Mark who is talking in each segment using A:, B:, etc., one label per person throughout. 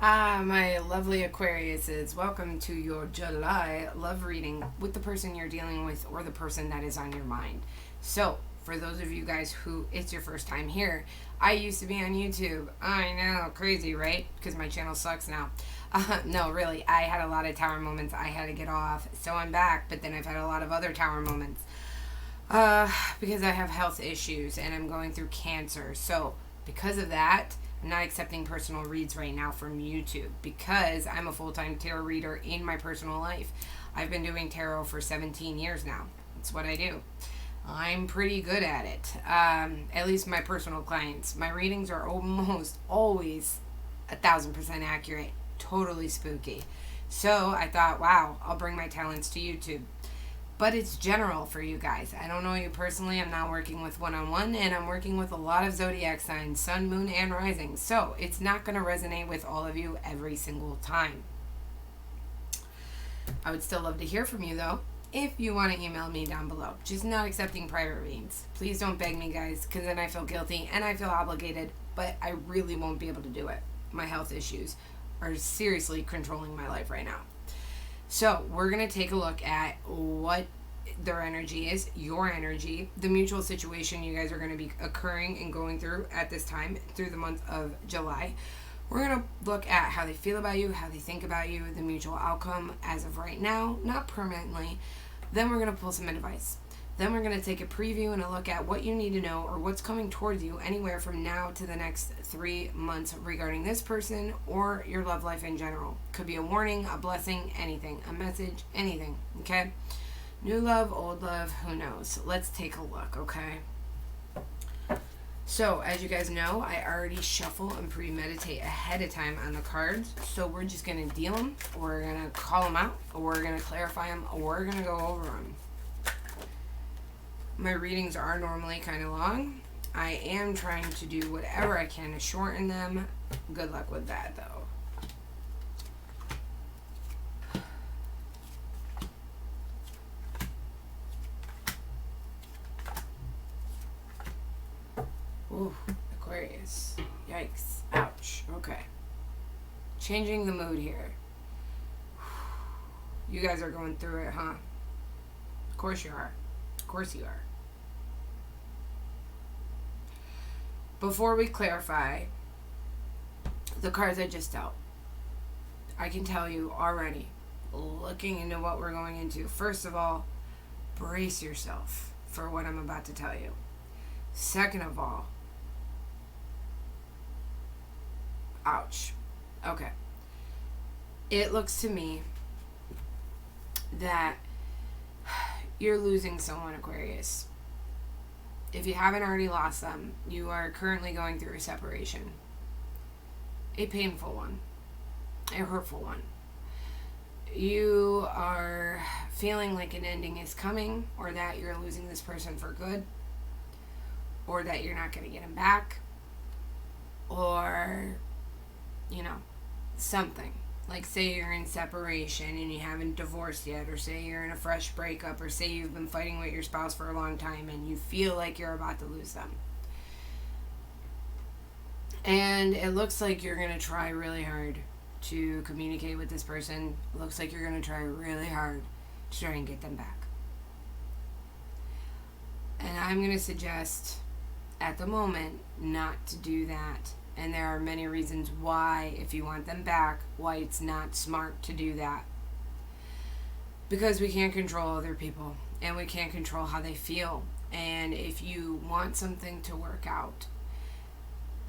A: My lovely Aquariuses, welcome to your July love reading with the person you're dealing with or the person that is on your mind. So, for those of you guys who it's your first time here, I used to be on YouTube. I know, crazy, right? Because my channel sucks now. No, really, I had a lot of tower moments I had to get off, so I'm back, but then I've had a lot of other tower moments. Because I have health issues and I'm going through cancer. So, because of that, I'm not accepting personal reads right now from YouTube because I'm a full-time tarot reader in my personal life. I've been doing tarot for 17 years now. That's what I do. I'm pretty good at it. At least my personal clients. My readings are almost always 1,000% accurate. Totally spooky. So I thought, wow, I'll bring my talents to YouTube. But it's general for you guys. I don't know you personally. I'm not working with one-on-one, and I'm working with a lot of zodiac signs, sun, moon, and rising. So it's not going to resonate with all of you every single time. I would still love to hear from you, though, if you want to email me down below. Just not accepting private readings. Please don't beg me, guys, because then I feel guilty and I feel obligated, but I really won't be able to do it. My health issues are seriously controlling my life right now. So we're going to take a look at what their energy is, your energy, the mutual situation you guys are going to be occurring and going through at this time through the month of July. We're going to look at how they feel about you, how they think about you, the mutual outcome as of right now, not permanently. Then we're going to pull some advice. Then we're going to take a preview and a look at what you need to know or what's coming towards you anywhere from now to the next 3 months regarding this person or your love life in general. Could be a warning, a blessing, anything, a message, anything, okay? New love, old love, who knows? Let's take a look, okay? So, as you guys know, I already shuffle and premeditate ahead of time on the cards. So we're just going to deal them, we're going to call them out, or we're going to clarify them, or we're going to go over them. My readings are normally kind of long. I am trying to do whatever I can to shorten them. Good luck with that, though. Ooh, Aquarius. Yikes. Ouch. Okay. Changing the mood here. You guys are going through it, huh? Of course you are. Of course you are. Before we clarify the cards I just dealt, I can tell you already, looking into what we're going into, first of all, brace yourself for what I'm about to tell you. Second of all, ouch. Okay. It looks to me that you're losing someone, Aquarius. If you haven't already lost them, you are currently going through a separation. A painful one. A hurtful one. You are feeling like an ending is coming, or that you're losing this person for good, or that you're not going to get him back, or, something. Like, say you're in separation and you haven't divorced yet, or say you're in a fresh breakup, or say you've been fighting with your spouse for a long time and you feel like you're about to lose them. And it looks like you're going to try really hard to communicate with this person. It looks like you're going to try really hard to try and get them back. And I'm going to suggest, at the moment, not to do that. And there are many reasons why, if you want them back, why it's not smart to do that. Because we can't control other people, and we can't control how they feel. And if you want something to work out,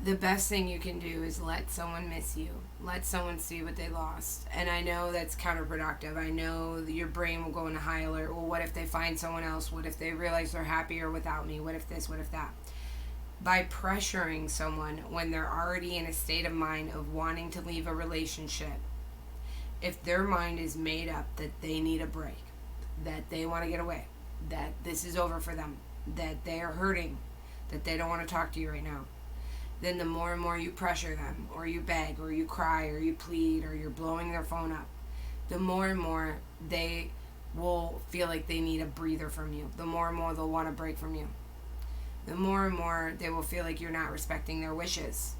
A: the best thing you can do is let someone miss you. Let someone see what they lost. And I know that's counterproductive. I know that your brain will go into high alert. Well, what if they find someone else? What if they realize they're happier without me? What if this? What if that? By pressuring someone when they're already in a state of mind of wanting to leave a relationship, if their mind is made up that they need a break, that they want to get away, that this is over for them, that they are hurting, that they don't want to talk to you right now, then the more and more you pressure them, or you beg, or you cry, or you plead, or you're blowing their phone up, the more and more they will feel like they need a breather from you. The more and more they'll want a break from you. The more and more they will feel like you're not respecting their wishes.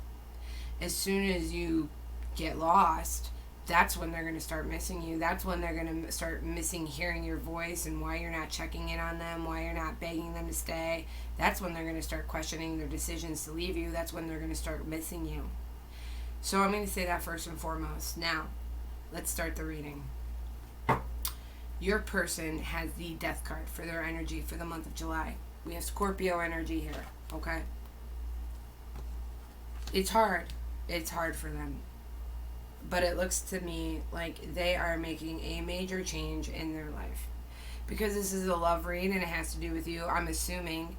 A: As soon as you get lost, that's when they're going to start missing you. That's when they're going to start missing hearing your voice and why you're not checking in on them, why you're not begging them to stay. That's when they're going to start questioning their decisions to leave you. That's when they're going to start missing you. So I'm going to say that first and foremost. Now, let's start the reading. Your person has the Death card for their energy for the month of July. We have Scorpio energy here, okay? It's hard. It's hard for them. But it looks to me like they are making a major change in their life. Because this is a love read and it has to do with you, I'm assuming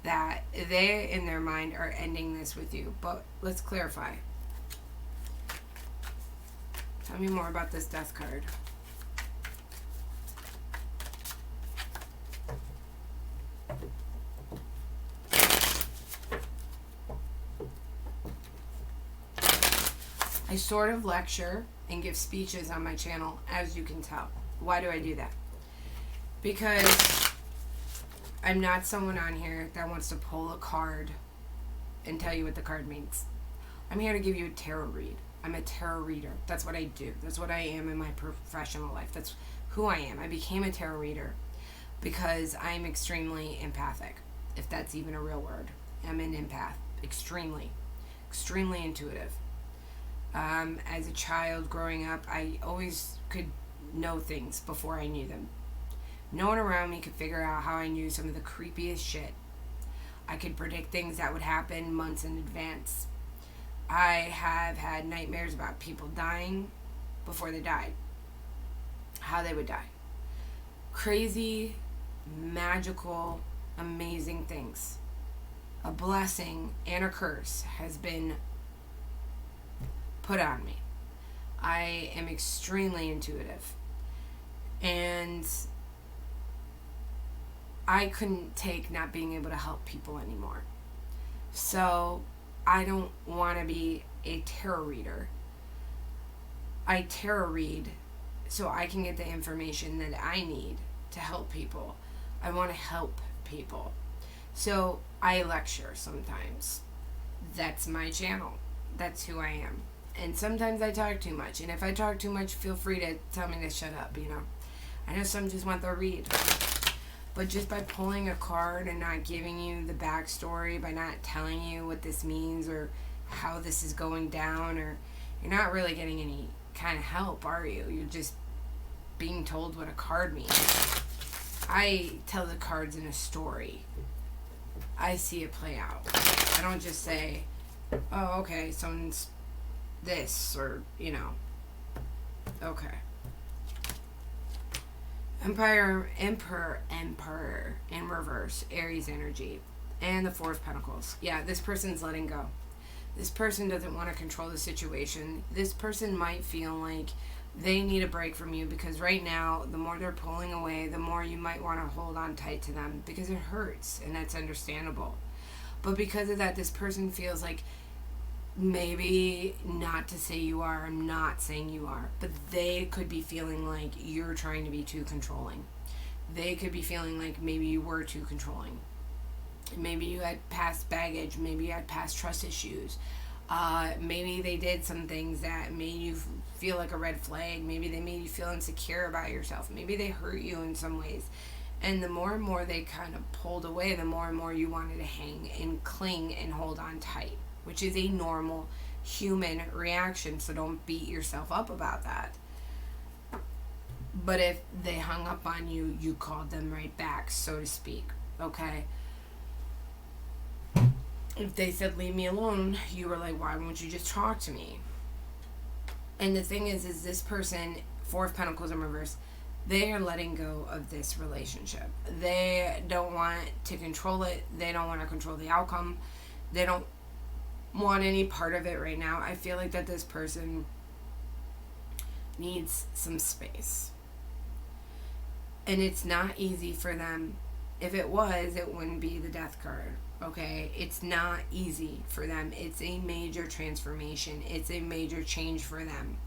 A: that they, in their mind, are ending this with you. But let's clarify. Tell me more about this Death card. I sort of lecture and give speeches on my channel, as you can tell. Why do I do that? Because I'm not someone on here that wants to pull a card and tell you what the card means. I'm here to give you a tarot read. I'm a tarot reader. That's what I do. That's what I am in my professional life. That's who I am. I became a tarot reader because I'm extremely empathic, if that's even a real word. I'm an empath. Extremely intuitive. As a child growing up, I always could know things before I knew them. No one around me could figure out how I knew some of the creepiest shit. I could predict things that would happen months in advance. I have had nightmares about people dying before they died. How they would die. Crazy, magical, amazing things. A blessing and a curse has been put on me. I am extremely intuitive. And I couldn't take not being able to help people anymore. So I don't want to be a tarot reader. I tarot read so I can get the information that I need to help people. I want to help people. So I lecture sometimes. That's my channel. That's who I am. And sometimes I talk too much. And if I talk too much, feel free to tell me to shut up, you know. I know some just want the read. But just by pulling a card and not giving you the backstory, by not telling you what this means or how this is going down, or you're not really getting any kind of help, are you? You're just being told what a card means. I tell the cards in a story. I see it play out. I don't just say, oh, okay, someone's this, or, you know. Okay. Emperor in reverse, Aries energy, and the Four of Pentacles. Yeah, this person's letting go. This person doesn't want to control the situation. This person might feel like they need a break from you, because right now, the more they're pulling away, the more you might want to hold on tight to them, because it hurts, and that's understandable. But because of that, this person feels like, maybe not to say you are, I'm not saying you are, but they could be feeling like you're trying to be too controlling. They could be feeling like maybe you were too controlling. Maybe you had past baggage, maybe you had past trust issues. Maybe they did some things that made you feel like a red flag. Maybe they made you feel insecure about yourself. Maybe they hurt you in some ways. And the more and more they kind of pulled away, the more and more you wanted to hang and cling and hold on tight, which is a normal human reaction, so don't beat yourself up about that. But if they hung up on you, you called them right back, so to speak, okay? If they said, leave me alone, you were like, why won't you just talk to me? And the thing is this person, Four of Pentacles in reverse, they are letting go of this relationship. They don't want to control it. They don't want to control the outcome. They don't want any part of it right now. I feel like that this person needs some space. And it's not easy for them. If it was, it wouldn't be the Death card. Okay? It's not easy for them. It's a major transformation. It's a major change for them.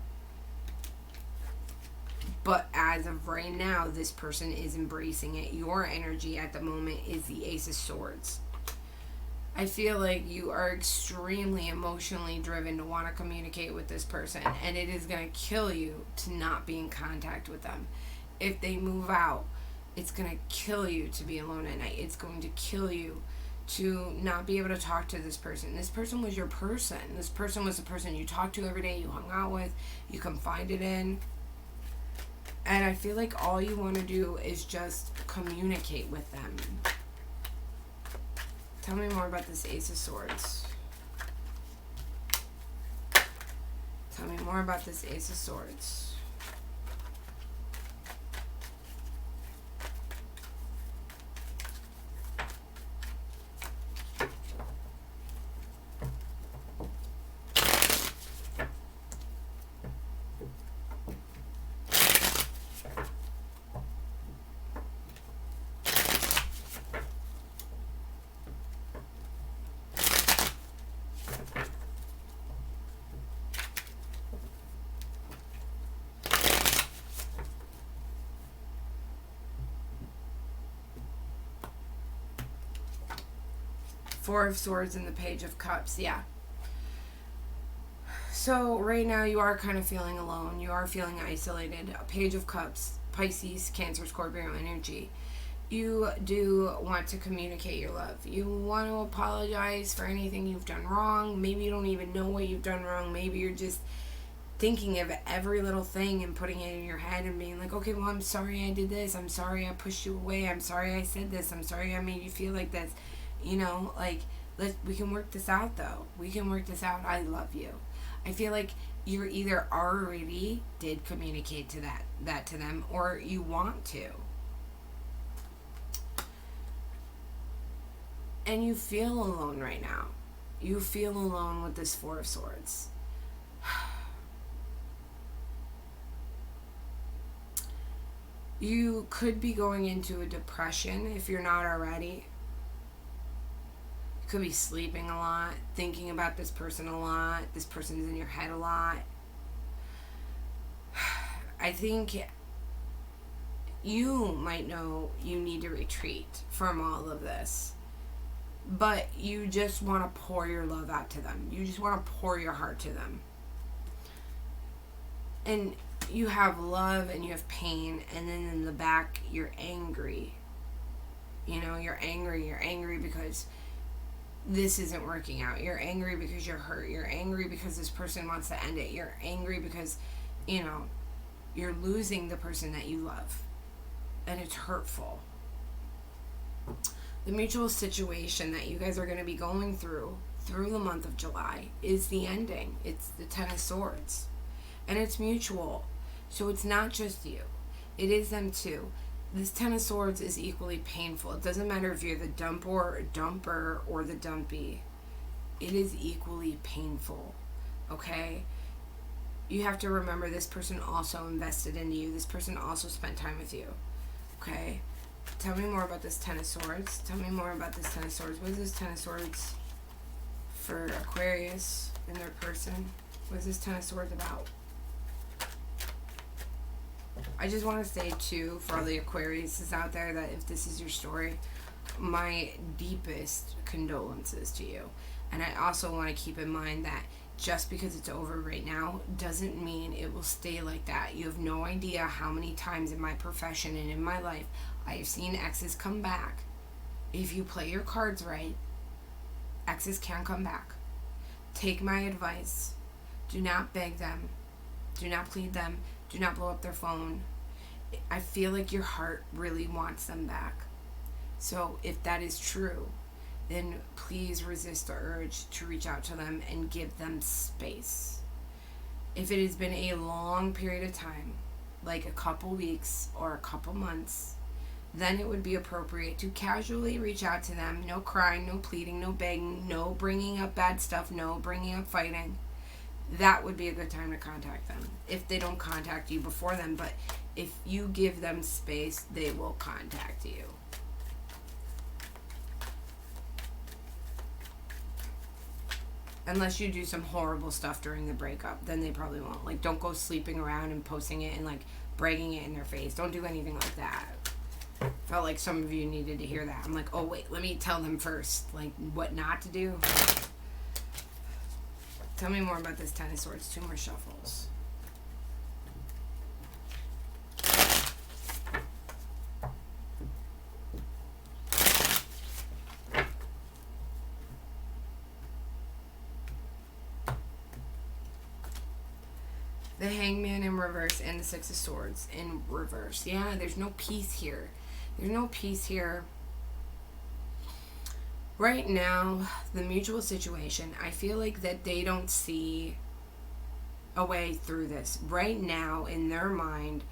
A: But as of right now, this person is embracing it. Your energy at the moment is the Ace of Swords. I feel like you are extremely emotionally driven to want to communicate with this person, and it is going to kill you to not be in contact with them. If they move out, it's going to kill you to be alone at night. It's going to kill you to not be able to talk to this person. This person was your person. This person was the person you talked to every day, you hung out with, you confided in. And I feel like all you want to do is just communicate with them. Tell me more about this Ace of Swords. Tell me more about this Ace of Swords. Four of Swords and the Page of Cups. Yeah. So right now you are kind of feeling alone. You are feeling isolated. Page of Cups, Pisces, Cancer, Scorpio energy. You do want to communicate your love. You want to apologize for anything you've done wrong. Maybe you don't even know what you've done wrong. Maybe you're just thinking of every little thing and putting it in your head and being like, okay, well, I'm sorry I did this. I'm sorry I pushed you away. I'm sorry I said this. I'm sorry I made you feel like this. You know, like, we can work this out, though. We can work this out. I love you. I feel like you either already did communicate to that to them, or you want to. And you feel alone right now. You feel alone with this Four of Swords. You could be going into a depression if you're not already. Could be sleeping a lot, thinking about this person a lot, this person's in your head a lot. I think you might know you need to retreat from all of this, but you just want to pour your love out to them. You just want to pour your heart to them. And you have love and you have pain, and then in the back you're angry. You know, you're angry because this isn't working out. You're angry because you're hurt. You're angry because this person wants to end it. You're angry because, you know, you're losing the person that you love. And it's hurtful. The mutual situation that you guys are going to be going through the month of July is the ending. It's the Ten of Swords. And it's mutual. So it's not just you. It is them too. This Ten of Swords is equally painful. It doesn't matter if you're the dumper or the dumpy. It is equally painful. Okay? You have to remember this person also invested into you. This person also spent time with you. Okay? Tell me more about this Ten of Swords. Tell me more about this Ten of Swords. What is this Ten of Swords for Aquarius and their person? What is this Ten of Swords about? I just want to say, too, for all the Aquariuses out there, that if this is your story, my deepest condolences to you. And I also want to keep in mind that just because it's over right now doesn't mean it will stay like that. You have no idea how many times in my profession and in my life I have seen exes come back. If you play your cards right, exes can come back. Take my advice. Do not beg them. Do not plead them. Do not blow up their phone. I feel like your heart really wants them back. So if that is true, then please resist the urge to reach out to them and give them space. If it has been a long period of time, like a couple weeks or a couple months, then it would be appropriate to casually reach out to them. No crying, no pleading, no begging, no bringing up bad stuff, no bringing up fighting. That would be a good time to contact them if they don't contact you before then. But if you give them space, they will contact you. Unless you do some horrible stuff during the breakup, then they probably won't. Like, don't go sleeping around and posting it and, like, bragging it in their face. Don't do anything like that. Felt like some of you needed to hear that. I'm like, oh wait, let me tell them first, like what not to do. Tell me more about this Ten of Swords. 2 more shuffles. The Hangman in reverse and the Six of Swords in reverse. Yeah, there's no peace here. There's no peace here. Right now, the mutual situation, I feel like that they don't see a way through this. Right now, in their mind,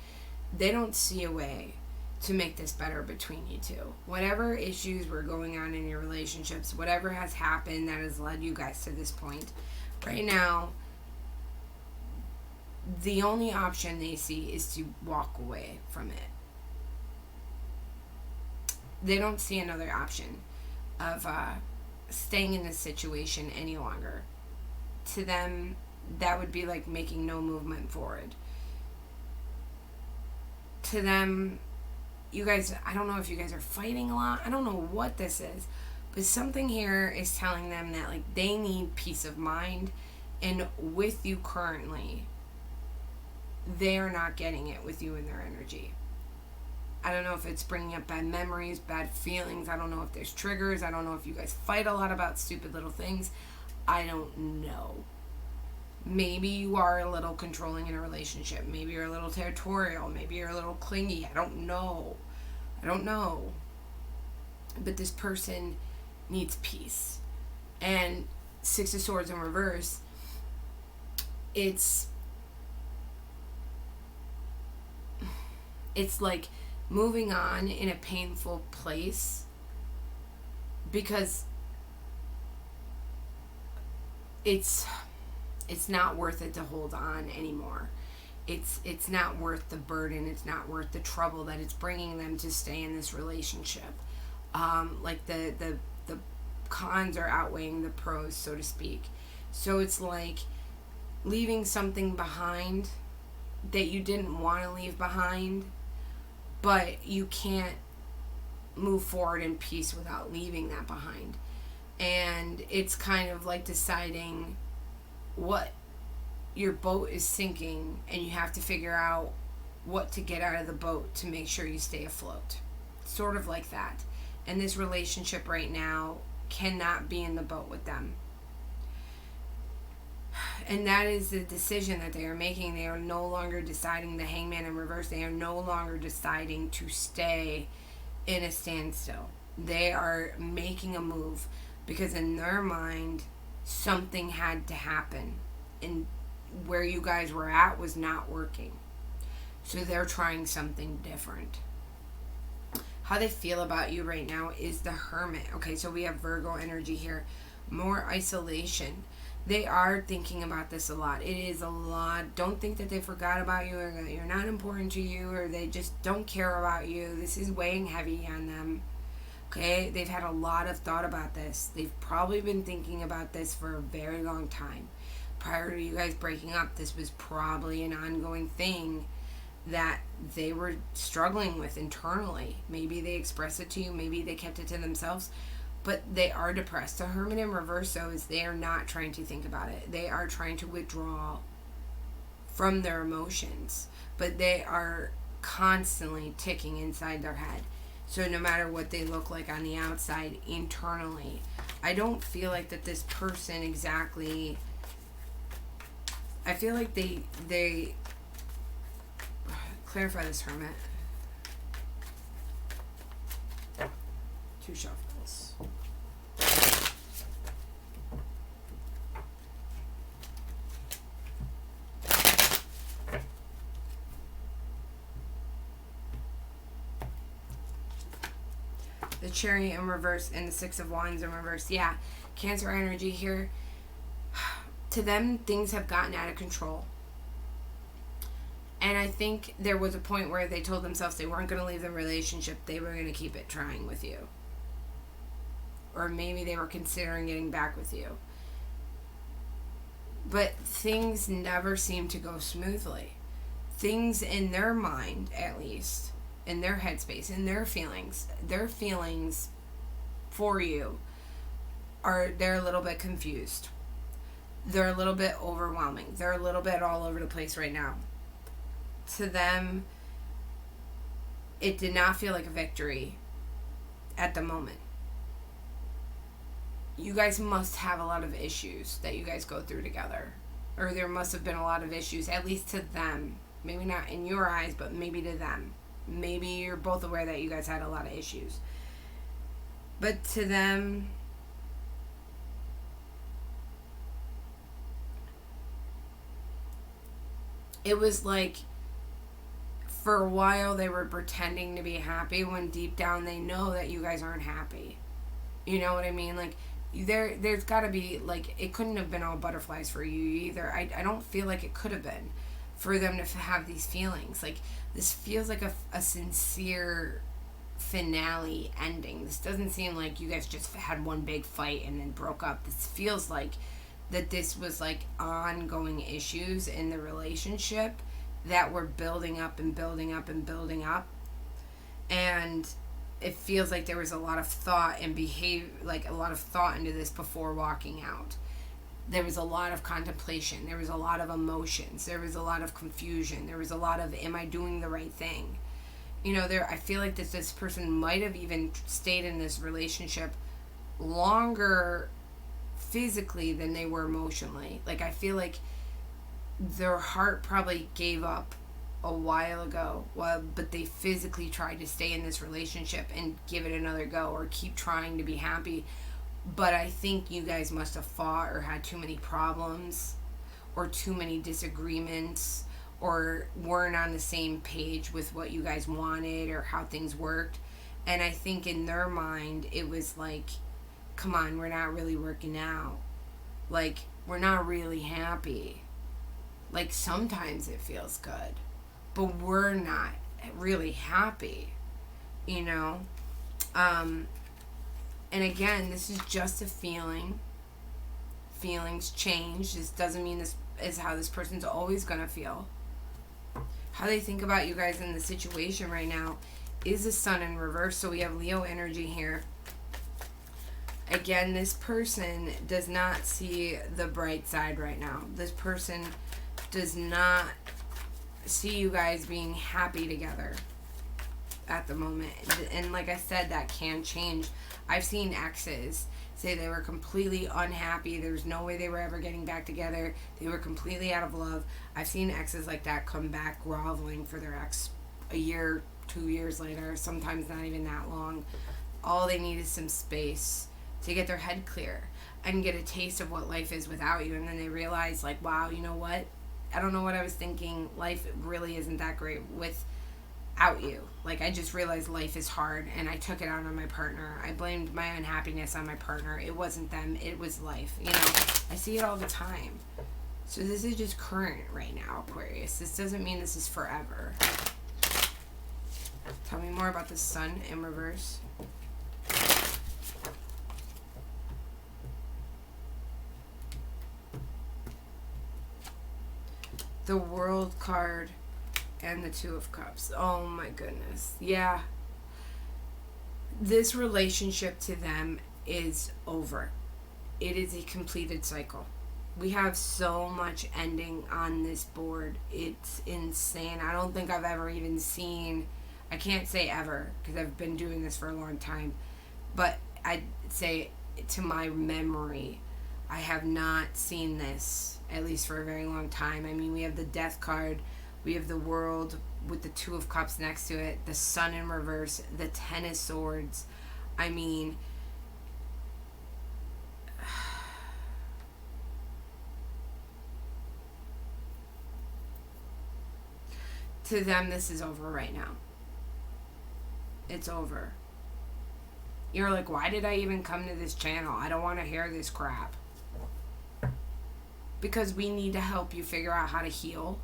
A: they don't see a way to make this better between you two. Whatever issues were going on in your relationships, whatever has happened that has led you guys to this point, right now, the only option they see is to walk away from it. They don't see another option of staying in this situation any longer. To them, that would be like making no movement forward. To them, you guys, I don't know if you guys are fighting a lot. I don't know what this is. But something here is telling them that like they need peace of mind. And with you currently, they are not getting it with you in their energy. I don't know if it's bringing up bad memories, bad feelings. I don't know if there's triggers. I don't know if you guys fight a lot about stupid little things. I don't know. Maybe you are a little controlling in a relationship. Maybe you're a little territorial. Maybe you're a little clingy. I don't know. But this person needs peace. And Six of Swords in reverse, it's like moving on in a painful place because it's not worth it to hold on anymore. It's not worth the burden. It's not worth the trouble that it's bringing them to stay in this relationship. Like the cons are outweighing the pros, so to speak. So it's like leaving something behind that you didn't want to leave behind, but you can't move forward in peace without leaving that behind. And it's kind of like deciding what your boat is sinking, and you have to figure out what to get out of the boat to make sure you stay afloat. Sort of like that. And this relationship right now cannot be in the boat with them. And that is the decision that they are making. They are no longer deciding the Hangman in reverse. They are no longer deciding to stay in a standstill. They are making a move because in their mind, something had to happen. And where you guys were at was not working. So they're trying something different. How they feel about you right now is the Hermit. Okay, so we have Virgo energy here. More isolation. They are thinking about this a lot. It is a lot. Don't think that they forgot about you or that you're not important to you or they just don't care about you. This is weighing heavy on them. Okay? They've had a lot of thought about this. They've probably been thinking about this for a very long time. Prior to you guys breaking up, this was probably an ongoing thing that they were struggling with internally. Maybe they expressed it to you. Maybe they kept it to themselves. But they are depressed. The Hermit in reverse, though, is they are not trying to think about it. They are trying to withdraw from their emotions. But they are constantly ticking inside their head. So no matter what they look like on the outside, internally, I don't feel like that this person exactly... I feel like they clarify this Hermit. 2 shuffles. The Chariot in reverse and the Six of Wands in reverse. Yeah, Cancer energy here. To them, things have gotten out of control. And I think there was a point where they told themselves they weren't going to leave the relationship. They were going to keep it trying with you. Or maybe they were considering getting back with you. But things never seem to go smoothly. Things in their mind, at least, in their headspace, in their feelings for you they're a little bit confused. They're a little bit overwhelming. They're a little bit all over the place right now. To them, it did not feel like a victory at the moment. You guys must have a lot of issues that you guys go through together. Or there must have been a lot of issues, at least to them. Maybe not in your eyes, but maybe to them. Maybe you're both aware that you guys had a lot of issues. But to them, it was like, for a while they were pretending to be happy when deep down they know that you guys aren't happy. You know what I mean? Like, there's got to be, like, it couldn't have been all butterflies for you either. I don't feel like it could have been for them to have these feelings. Like, this feels like a sincere finale ending. This doesn't seem like you guys just had one big fight and then broke up. This feels like that this was like ongoing issues in the relationship that were building up and building up and building up. And it feels like there was a lot of thought and a lot of thought into this before walking out. There was a lot of contemplation. There was a lot of emotions. There was a lot of confusion. There was a lot of, am I doing the right thing? You know, I feel like this person might have even stayed in this relationship longer physically than they were emotionally. Like, I feel like their heart probably gave up a while ago, but they physically tried to stay in this relationship and give it another go or keep trying to be happy. But I think you guys must have fought or had too many problems or too many disagreements or weren't on the same page with what you guys wanted or how things worked. And I think in their mind it was like, come on, we're not really working out. Like, we're not really happy. Like, sometimes it feels good, but we're not really happy, you know? And again, this is just a feeling. Feelings change. This doesn't mean this is how this person's always going to feel. How they think about you guys in the situation right now is the sun in reverse. So we have Leo energy here. Again, this person does not see the bright side right now. This person does not see you guys being happy together at the moment. And like I said, that can change. I've seen exes say they were completely unhappy. There's no way they were ever getting back together. They were completely out of love. I've seen exes like that come back groveling for their ex a year, 2 years later, sometimes not even that long. All they need is some space to get their head clear and get a taste of what life is without you. And then they realize, like, wow, you know what? I don't know what I was thinking. Life really isn't that great without you. Like, I just realized life is hard, and I took it out on my partner. I blamed my unhappiness on my partner. It wasn't them. It was life. You know, I see it all the time. So this is just current right now, Aquarius. This doesn't mean this is forever. Tell me more about the sun in reverse. The World card and the Two of Cups. Oh my goodness. Yeah. This relationship to them is over. It is a completed cycle. We have so much ending on this board. It's insane. I don't think I've ever even seen, I can't say ever because I've been doing this for a long time, but I'd say to my memory, I have not seen this, at least for a very long time. I mean, we have the Death card, we have the World with the Two of Cups next to it, the Sun in reverse, the Ten of Swords. I mean, to them, this is over right now. It's over. You're like, why did I even come to this channel? I don't want to hear this crap. Because we need to help you figure out how to heal.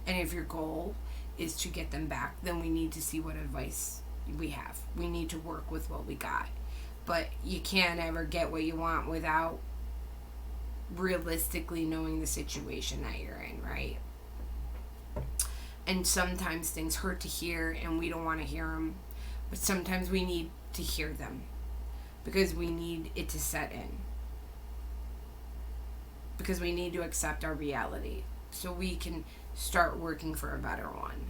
A: And if your goal is to get them back, then we need to see what advice we have. We need to work with what we got. But you can't ever get what you want without realistically knowing the situation that you're in, right? And sometimes things hurt to hear and we don't want to hear them. But sometimes we need to hear them because we need it to set in. Because we need to accept our reality so we can start working for a better one.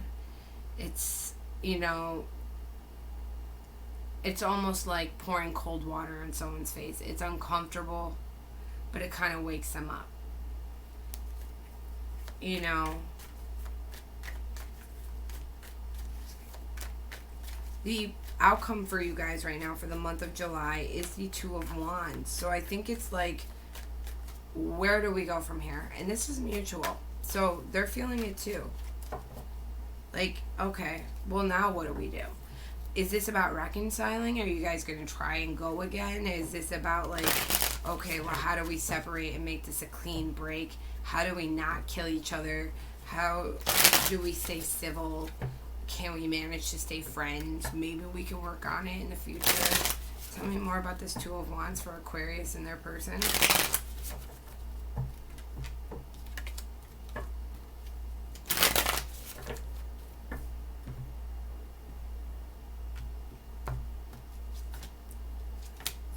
A: It's, you know, it's almost like pouring cold water on someone's face. It's uncomfortable, but it kind of wakes them up. You know, the outcome for you guys right now for the month of July is the Two of Wands. So I think it's like, where do we go from here? And this is mutual. So they're feeling it too. Like, okay, well now what do we do? Is this about reconciling? Are you guys going to try and go again? Is this about like, okay, well how do we separate and make this a clean break? How do we not kill each other? How do we stay civil? Can we manage to stay friends? Maybe we can work on it in the future. Tell me more about this Two of Wands for Aquarius and their person.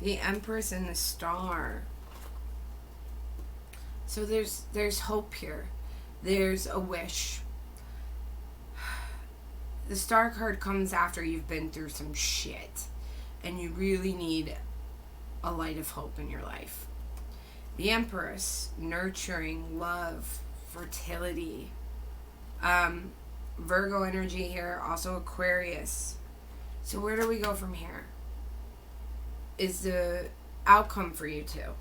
A: The Empress and the Star. So there's hope here. There's a wish. The Star card comes after you've been through some shit and you really need a light of hope in your life. The Empress, nurturing, love, fertility. Virgo energy here, also Aquarius. So where do we go from here? Is the outcome for you too.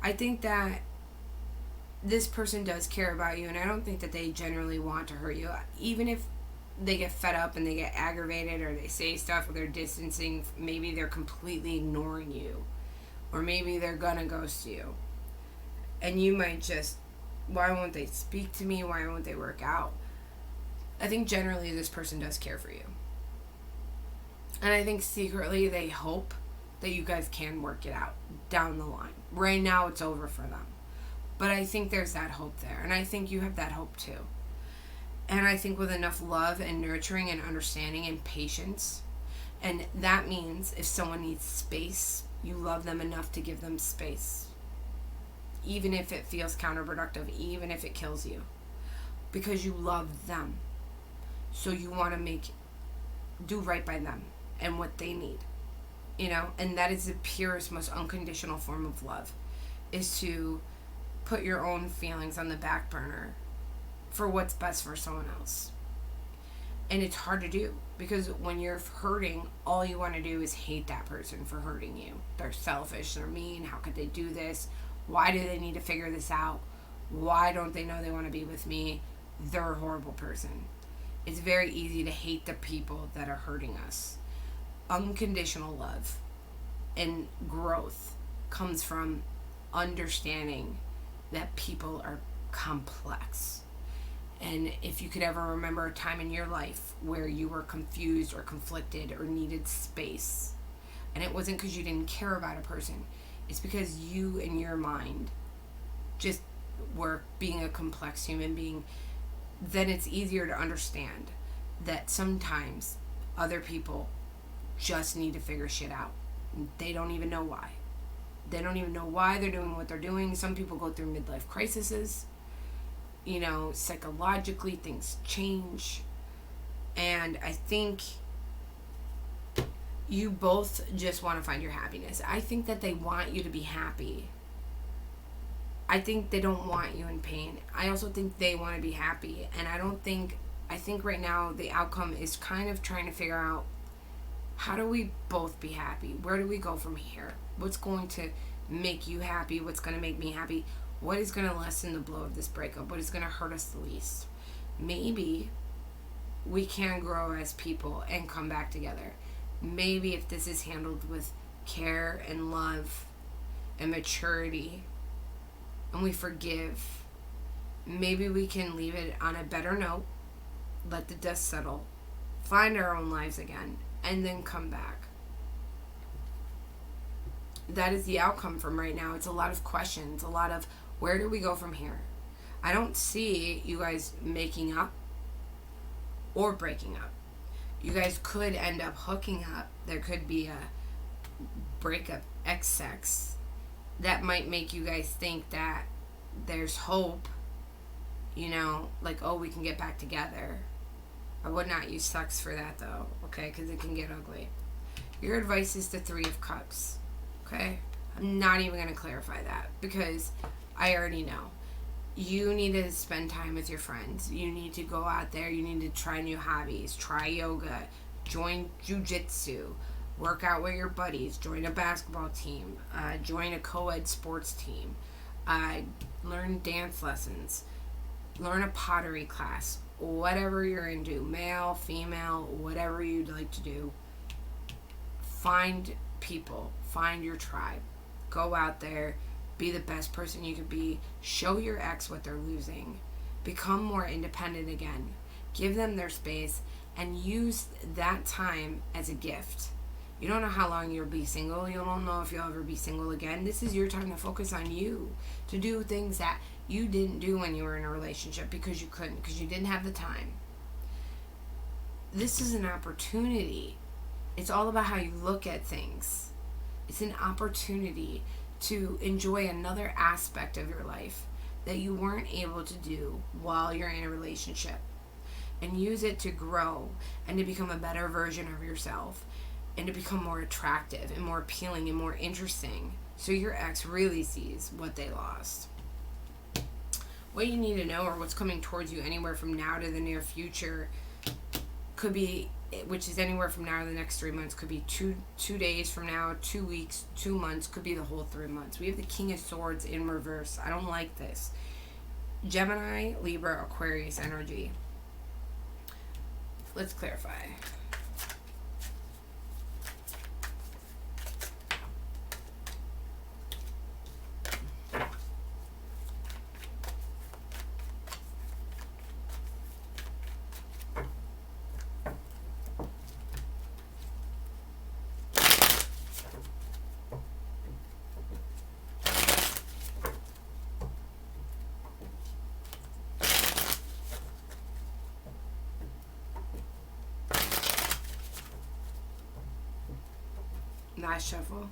A: I think that this person does care about you, and I don't think that they generally want to hurt you. Even if they get fed up and they get aggravated or they say stuff or they're distancing, maybe they're completely ignoring you, or maybe they're gonna ghost you. And you might just, why won't they speak to me? Why won't they work out? I think generally this person does care for you. And I think secretly they hope that you guys can work it out down the line. Right now it's over for them. But I think there's that hope there. And I think you have that hope too. And I think with enough love and nurturing and understanding and patience, and that means if someone needs space, you love them enough to give them space. Even if it feels counterproductive, even if it kills you. Because you love them. So you want to do right by them and what they need. You know, and that is the purest, most unconditional form of love, is to put your own feelings on the back burner for what's best for someone else. And it's hard to do because when you're hurting, all you want to do is hate that person for hurting you. They're selfish, they're mean, how could they do this? Why do they need to figure this out? Why don't they know they want to be with me? They're a horrible person. It's very easy to hate the people that are hurting us. Unconditional love and growth comes from understanding that people are complex. And if you could ever remember a time in your life where you were confused or conflicted or needed space, and it wasn't because you didn't care about a person, it's because you in your mind just were being a complex human being, then it's easier to understand that sometimes other people just need to figure shit out. They don't even know why. They don't even know why they're doing what they're doing. Some people go through midlife crises. You know, psychologically things change. And I think you both just want to find your happiness. I think that they want you to be happy. I think they don't want you in pain. I also think they want to be happy. And I think right now the outcome is kind of trying to figure out, how do we both be happy? Where do we go from here? What's going to make you happy? What's going to make me happy? What is going to lessen the blow of this breakup? What is going to hurt us the least? Maybe we can grow as people and come back together. Maybe if this is handled with care and love and maturity and we forgive, maybe we can leave it on a better note, let the dust settle, find our own lives again, and then come back. That is the outcome from right now. It's a lot of questions, a lot of where do we go from here? I don't see you guys making up. or breaking up. You guys could end up hooking up. There could be a breakup ex sex that might make you guys think that there's hope, you know, like, oh, we can get back together. I would not use sex for that, though, okay, because it can get ugly. Your advice is the Three of Cups, okay? I'm not even going to clarify that because I already know. You need to spend time with your friends. You need to go out there. You need to try new hobbies. Try yoga. Join jujitsu. Work out with your buddies. Join a basketball team. Join a co-ed sports team. Learn dance lessons. Learn a pottery class. Whatever you're into. Male, female, whatever you'd like to do. Find people. Find your tribe. Go out there. Be the best person you could be. Show your ex what they're losing. Become more independent again. Give them their space and use that time as a gift. You don't know how long you'll be single. You don't know if you'll ever be single again. This is your time to focus on you. To do things that you didn't do when you were in a relationship because you couldn't, because you didn't have the time. This is an opportunity. It's all about how you look at things. It's an opportunity to enjoy another aspect of your life that you weren't able to do while you're in a relationship, and use it to grow and to become a better version of yourself and to become more attractive and more appealing and more interesting, so your ex really sees what they lost. What you need to know, or what's coming towards you anywhere from now to the near future, could be, which is anywhere from now to the next 3 months, could be two days from now, 2 weeks, 2 months, could be the whole 3 months. We have the King of Swords in reverse. I don't like this. Gemini, Libra, Aquarius energy. Let's clarify. Last shuffle.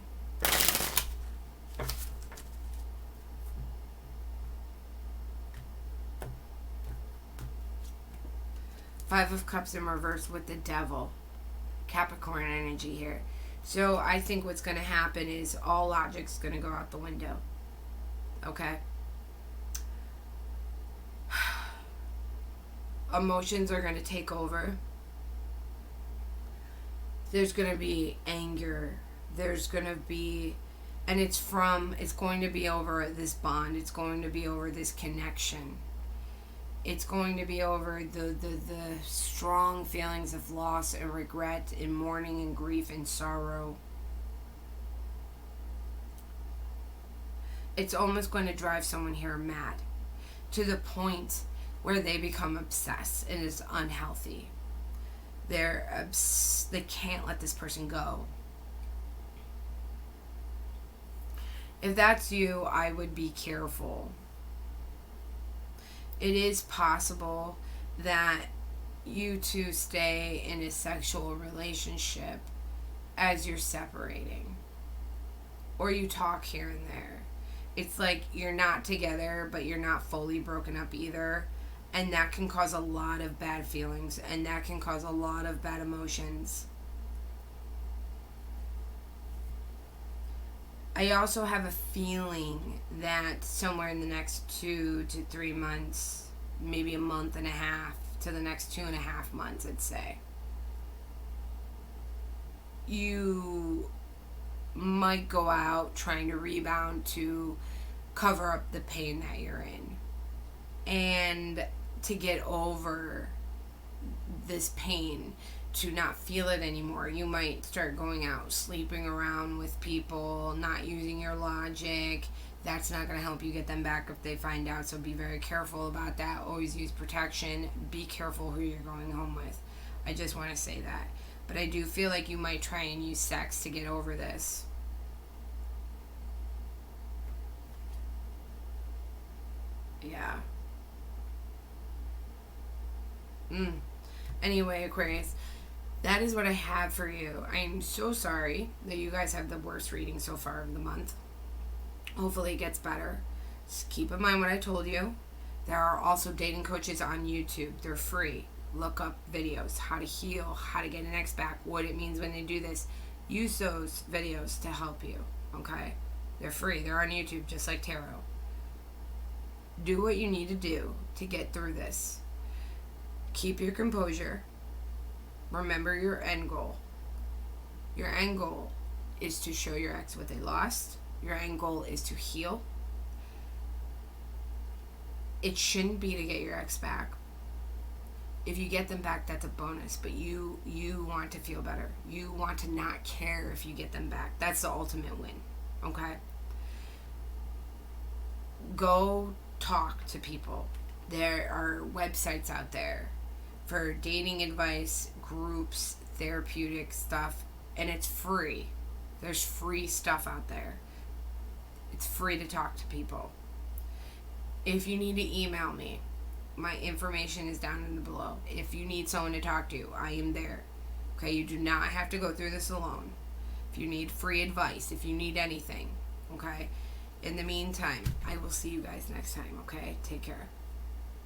A: Five of Cups in reverse with the Devil. Capricorn energy here. So I think what's going to happen is all logic's going to go out the window. Okay? Emotions are going to take over. There's going to be anger. There's going to be, and it's going to be over this bond. It's going to be over this connection. It's going to be over the strong feelings of loss and regret and mourning and grief and sorrow. It's almost going to drive someone here mad to the point where they become obsessed, and it's unhealthy. They can't let this person go. If that's you, I would be careful. It is possible that you two stay in a sexual relationship as you're separating, or you talk here and there. It's like you're not together, but you're not fully broken up either. And that can cause a lot of bad feelings, and that can cause a lot of bad emotions. I also have a feeling that somewhere in the next 2 to 3 months, maybe a month and a half to the next 2.5 months, I'd say, you might go out trying to rebound to cover up the pain that you're in. And to get over this pain, to not feel it anymore, you might start going out, sleeping around with people, not using your logic. That's not going to help you get them back if they find out, so be very careful about that. Always use protection. Be careful who you're going home with. I just want to say that. But I do feel like you might try and use sex to get over this. Yeah. Anyway, Aquarius, that is what I have for you. I'm so sorry that you guys have the worst reading so far of the month. Hopefully it gets better. Just keep in mind what I told you. There are also dating coaches on YouTube. They're free. Look up videos, how to heal, how to get an ex back, what it means when they do this. Use those videos to help you, okay? They're free. They're on YouTube, just like tarot. Do what you need to do to get through this. Keep your composure. Remember your end goal. Your end goal is to show your ex what they lost. Your end goal is to heal. It shouldn't be to get your ex back. If you get them back, that's a bonus. But you want to feel better. You want to not care if you get them back. That's the ultimate win. Okay? Go talk to people. There are websites out there for dating advice, groups, therapeutic stuff, and it's free. There's free stuff out there. It's free to talk to people. If you need to email me, my information is down in the below. If you need someone to talk to, I am there. Okay, you do not have to go through this alone. If you need free advice, if you need anything, okay? In the meantime, I will see you guys next time, okay? Take care.